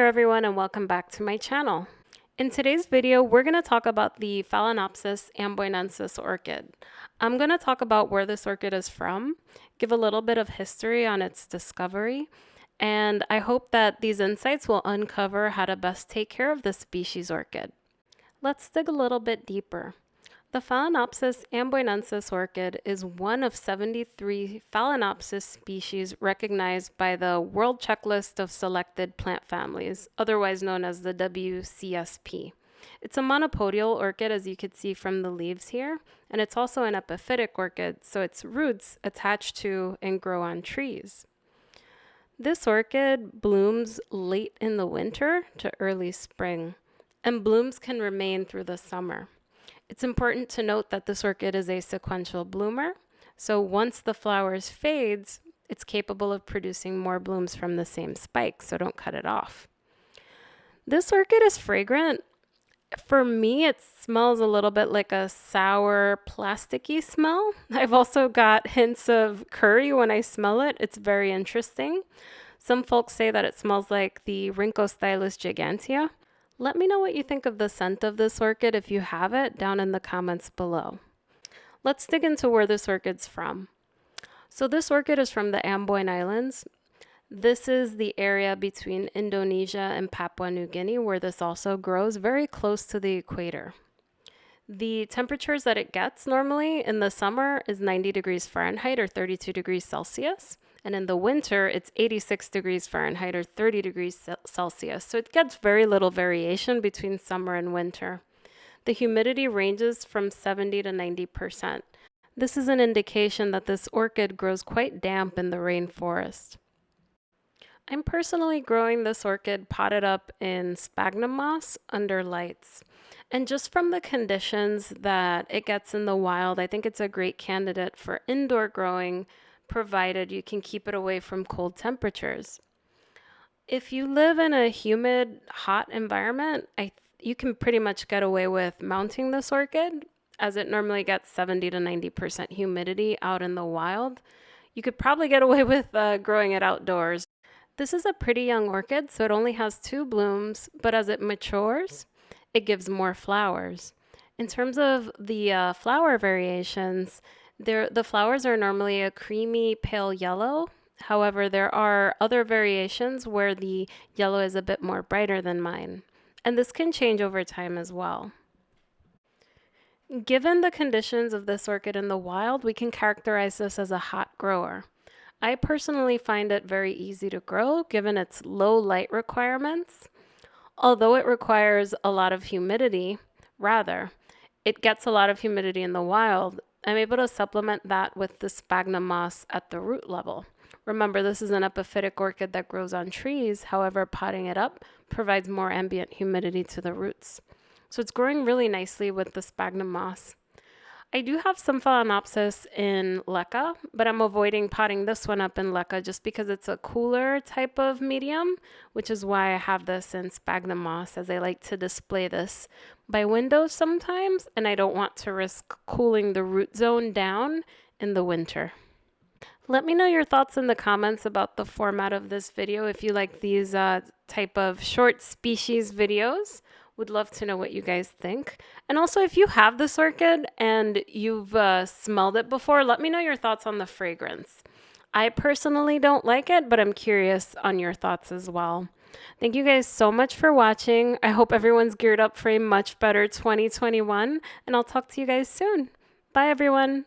there everyone, and welcome back to my channel. In today's video, we're going to talk about the Phalaenopsis Amboinensis Orchid. I'm going to talk about where this orchid is from, give a little bit of history on its discovery, and I hope that these insights will uncover how to best take care of this species orchid. Let's dig a little bit deeper. The Phalaenopsis amboinensis orchid is one of 73 Phalaenopsis species recognized by the World Checklist of Selected Plant Families, otherwise known as the WCSP. It's a monopodial orchid, as you can see from the leaves here, and it's also an epiphytic orchid, so its roots attach to and grow on trees. This orchid blooms late in the winter to early spring, and blooms can remain through the summer. It's important to note that this orchid is a sequential bloomer, so once the flowers fades, it's capable of producing more blooms from the same spike, so don't cut it off. This orchid is fragrant. For me, it smells a little bit like a sour, plasticky smell. I've also got hints of curry when I smell it. It's very interesting. Some folks say that it smells like the Rhynchostylus gigantea. Let me know what you think of the scent of this orchid if you have it down in the comments below. Let's dig into where this orchid's from. So this orchid is from the Amboin Islands. This is the area between Indonesia and Papua New Guinea where this also grows, very close to the equator. The temperatures that it gets normally in the summer is 90 degrees Fahrenheit or 32 degrees Celsius. And in the winter, it's 86 degrees Fahrenheit or 30 degrees Celsius. So it gets very little variation between summer and winter. The humidity ranges from 70 to 90%. This is an indication that this orchid grows quite damp in the rainforest. I'm personally growing this orchid potted up in sphagnum moss under lights. And just from the conditions that it gets in the wild, I think it's a great candidate for indoor growing, provided you can keep it away from cold temperatures. If you live in a humid, hot environment, you can pretty much get away with mounting this orchid, as it normally gets 70 to 90% humidity out in the wild. You could probably get away with growing it outdoors. This is a pretty young orchid, so it only has 2 blooms, but as it matures, it gives more flowers. In terms of the flower variations, the flowers are normally a creamy pale yellow. However, there are other variations where the yellow is a bit more brighter than mine, and this can change over time as well. Given the conditions of this orchid in the wild, we can characterize this as a hot grower. I personally find it very easy to grow given its low light requirements. Although it requires a lot of humidity, it gets a lot of humidity in the wild, I'm able to supplement that with the sphagnum moss at the root level. Remember, this is an epiphytic orchid that grows on trees. However, potting it up provides more ambient humidity to the roots. So it's growing really nicely with the sphagnum moss. I do have some Phalaenopsis in Leca, but I'm avoiding potting this one up in Leca just because it's a cooler type of medium, which is why I have this in sphagnum moss, as I like to display this by windows sometimes, and I don't want to risk cooling the root zone down in the winter. Let me know your thoughts in the comments about the format of this video if you like these type of short species videos. Would love to know what you guys think. And also, if you have this orchid and you've smelled it before, let me know your thoughts on the fragrance. I personally don't like it, but I'm curious on your thoughts as well. Thank you guys so much for watching. I hope everyone's geared up for a much better 2021, and I'll talk to you guys soon. Bye, everyone.